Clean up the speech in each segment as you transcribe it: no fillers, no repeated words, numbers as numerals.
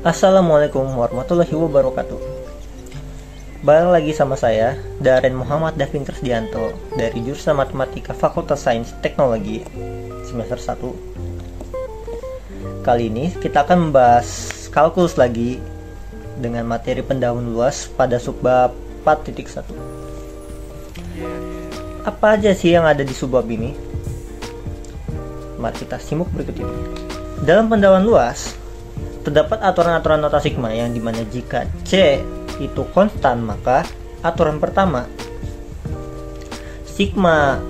Assalamualaikum warahmatullahi wabarakatuh. Balik lagi sama saya, Daren Muhammad Davin Krisdianto dari jurusan Matematika Fakultas Sains Teknologi semester 1. Kali ini kita akan membahas kalkulus lagi dengan materi pendahuluan luas pada subbab 4.1. Apa aja sih yang ada di subbab ini? Mari kita simak berikut ini. Dalam pendahuluan luas, terdapat aturan-aturan nota sigma yang dimana jika C itu konstan, maka aturan pertama sigma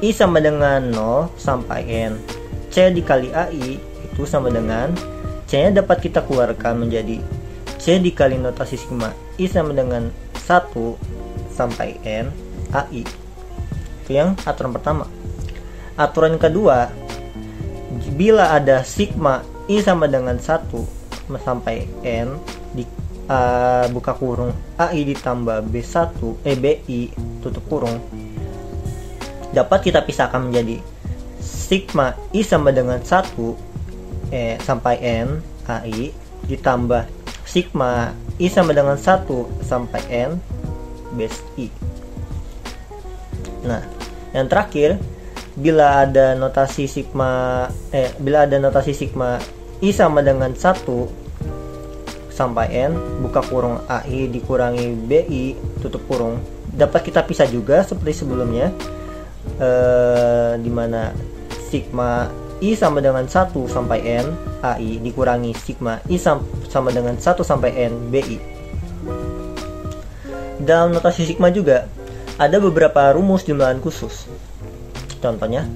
I sama dengan 0 sampai N C dikali AI itu sama dengan C nya dapat kita keluarkan menjadi C dikali notasi sigma I sama dengan 1 sampai N AI. Itu yang aturan pertama. Aturan kedua, bila ada sigma I sama dengan 1 sampai N di buka kurung AI ditambah BI tutup kurung, dapat kita pisahkan menjadi sigma I sama dengan 1 sampai N AI ditambah sigma I sama dengan 1 sampai N BI. Nah, yang terakhir, bila ada notasi sigma I sama dengan 1 sampai N buka kurung AI dikurangi BI tutup kurung, dapat kita pisah juga seperti sebelumnya, dimana sigma I sama dengan 1 sampai N AI dikurangi sigma I sama dengan 1 sampai N BI. Dalam notasi sigma juga ada beberapa rumus jumlahan khusus. Contohnya,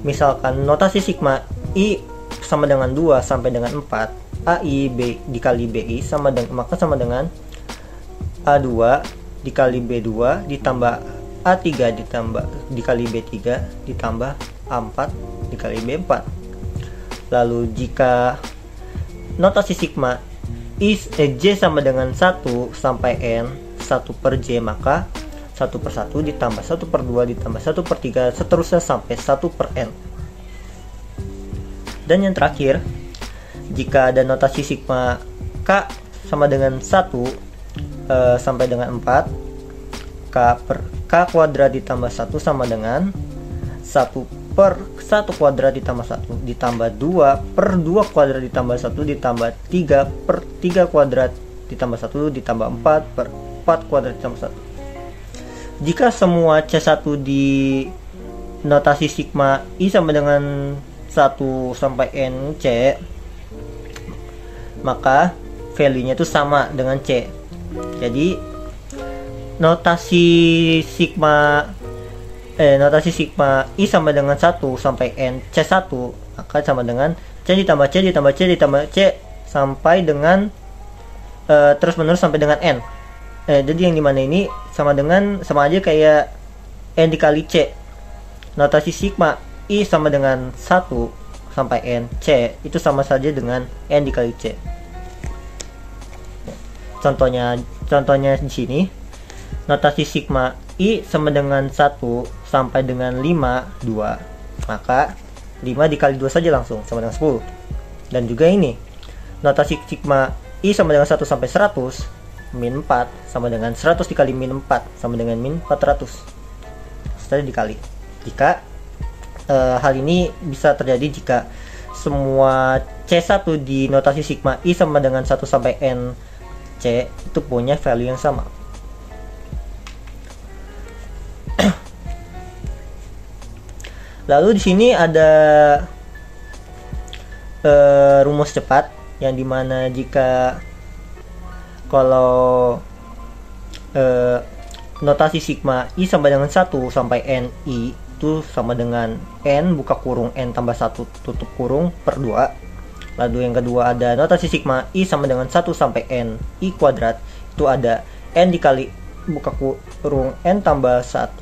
misalkan notasi sigma I sama dengan 2 sampai dengan 4, AI B dikali BI sama dengan A2 dikali B2 ditambah A3 dikali B3 ditambah A4 dikali B4. Lalu jika notasi sigma J sama dengan 1 sampai N 1 per J, maka 1 per 1 ditambah 1 per 2 ditambah 1 per 3 seterusnya sampai 1 per N. Dan yang terakhir, jika ada notasi sigma K sama dengan 1 sampai dengan 4, K per K kuadrat ditambah 1 sama dengan 1 per 1 kuadrat ditambah 1 ditambah 2 per 2 kuadrat ditambah 1 ditambah 3 per 3 kuadrat ditambah 1 ditambah 4 per 4 kuadrat ditambah 1. Jika semua C1 di notasi sigma I sama dengan 1 sampai N C, maka value-nya itu sama dengan C. Jadi notasi sigma I sama dengan 1 sampai N C1, maka sama dengan C ditambah C ditambah C ditambah C sampai dengan terus menerus sampai dengan N. Jadi yang dimana ini sama aja kayak N dikali C. Notasi sigma I sama dengan 1 sampai N C itu sama saja dengan N dikali C. Contohnya di sini, notasi sigma I sama dengan 1 sampai dengan 5, 2, maka 5 dikali 2 saja langsung sama dengan 10. Dan juga ini, notasi sigma I sama dengan 1 sampai 100 min 4 sama dengan 100 dikali min 4 sama dengan min 400. Setelah dikali. Jika hal ini bisa terjadi jika semua C1 di notasi sigma I sama dengan 1 sampai N C itu punya value yang sama. Lalu di sini ada rumus cepat yang dimana jika kalau notasi sigma I sama dengan 1 sampai N I itu sama dengan N buka kurung N tambah 1 tutup kurung per 2. Lalu yang kedua ada notasi sigma I sama dengan 1 sampai N I kuadrat, itu ada N dikali buka kurung N tambah 1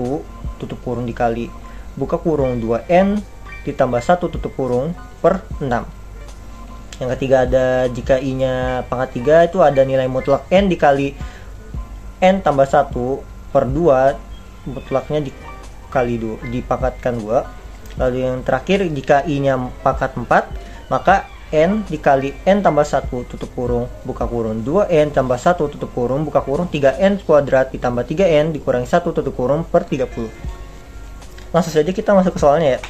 tutup kurung dikali buka kurung 2N ditambah 1 tutup kurung per 6. Yang ketiga ada jika I nya pangkat 3 itu ada nilai mutlak N dikali N tambah 1 per 2, mutlaknya dipangkatkan 2. Lalu yang terakhir jika I nya pangkat 4, maka N dikali N tambah 1 tutup kurung buka kurung 2N tambah 1 tutup kurung buka kurung 3N kuadrat ditambah 3N dikurangi 1 tutup kurung per 30. Langsung saja kita masuk ke soalnya ya.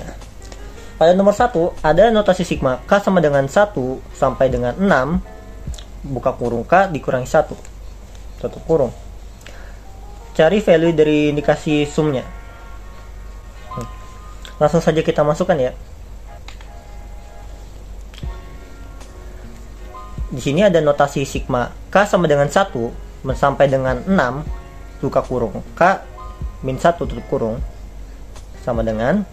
Nah, pada nomor 1 ada notasi sigma K sama dengan 1 sampai dengan 6 buka kurung K dikurangi 1 tutup kurung. Cari value dari indikasi sumnya. Langsung saja kita masukkan ya. Di sini ada notasi sigma K sama dengan 1 sampai dengan 6 buka kurung K min 1 tutup kurung sama dengan.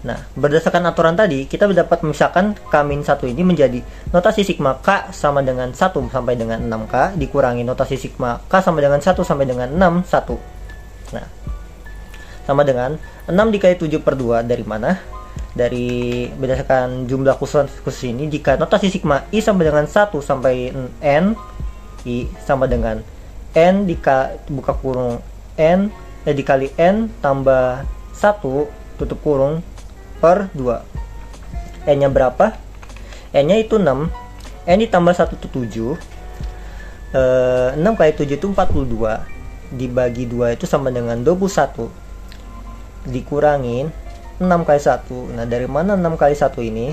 Nah, berdasarkan aturan tadi kita dapat memisahkan K min 1 ini menjadi notasi sigma K sama dengan 1 sampai dengan 6K dikurangi notasi sigma K sama dengan 1 sampai dengan 6 1. Nah, sama dengan 6 dikali 7 per 2 dari mana? Dari berdasarkan jumlah khusus ini, jika notasi sigma I sama dengan 1 sampai N, I sama dengan N buka kurung N dikali N tambah 1 tutup kurung per 2. N nya berapa? N nya itu 6, N ditambah 1 itu 7, 6 kali 7 itu 42, dibagi 2 itu sama dengan 21, dikurangin 6 kali 1. Nah, dari mana 6 kali 1 ini?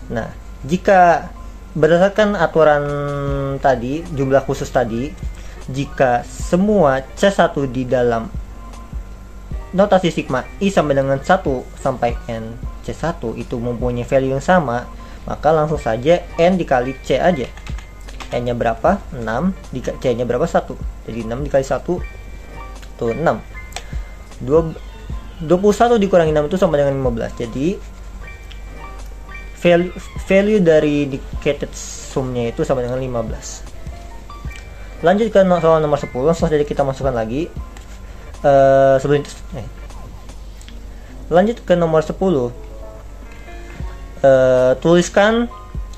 Nah, jika berdasarkan aturan tadi, jumlah khusus tadi, jika semua C1 di dalam notasi sigma I sama dengan 1 sampai N C1 itu mempunyai value yang sama, maka langsung saja N dikali C aja. N nya berapa? 6, C nya berapa? 1. Jadi 6 dikali 1 itu 6. 21 dikurangi 6 itu sama dengan 15. Jadi value dari indicated sumnya itu sama dengan 15. Lanjut ke soal nomor 10. Langsung saja kita masukkan lagi. Lanjut ke nomor 10. Tuliskan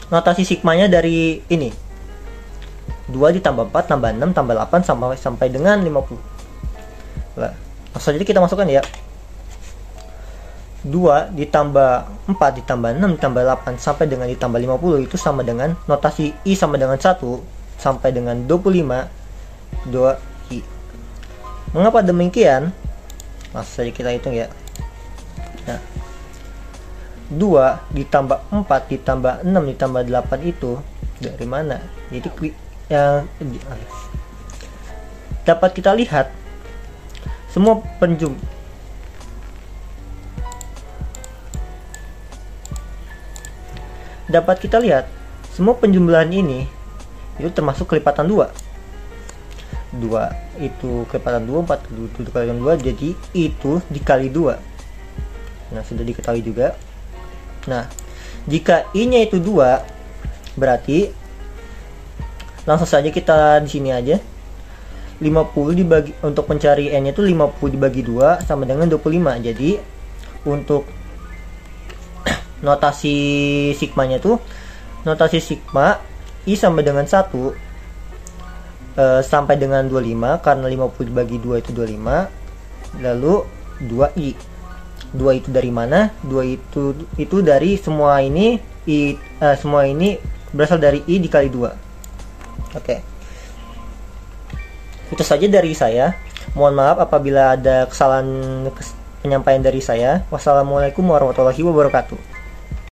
notasi sigmanya dari ini. 2 ditambah 4 tambah 6 tambah 8 sampai dengan 50. Nah, langsung saja kita masukkan ya. 2 ditambah 4 ditambah 6 ditambah 8 sampai dengan ditambah 50 itu sama dengan notasi I sama dengan 1 sampai dengan 25 2I. Mengapa demikian? Langsung saja kita hitung ya. Nah, 2 ditambah 4 ditambah 6 ditambah 8 itu dari mana? Jadi yang dapat kita lihat semua penjumlahan ini itu termasuk kelipatan 2 itu kelipatan 2, 4 itu dikalikan 2, jadi itu dikali 2. Nah, sudah diketahui juga. Nah, jika I nya itu 2, berarti langsung saja kita di sini aja 50 dibagi, untuk mencari N nya itu 50 dibagi 2 sama dengan 25. Jadi untuk notasi sigmanya tuh, notasi sigma I sama dengan 1 sampai dengan 25, karena 50 dibagi 2 itu 25. Lalu 2I. 2 itu dari mana? 2 itu dari semua ini semua ini berasal dari I dikali 2. Oke. Itu saja dari saya. Mohon maaf apabila ada kesalahan penyampaian dari saya. Wassalamualaikum warahmatullahi wabarakatuh.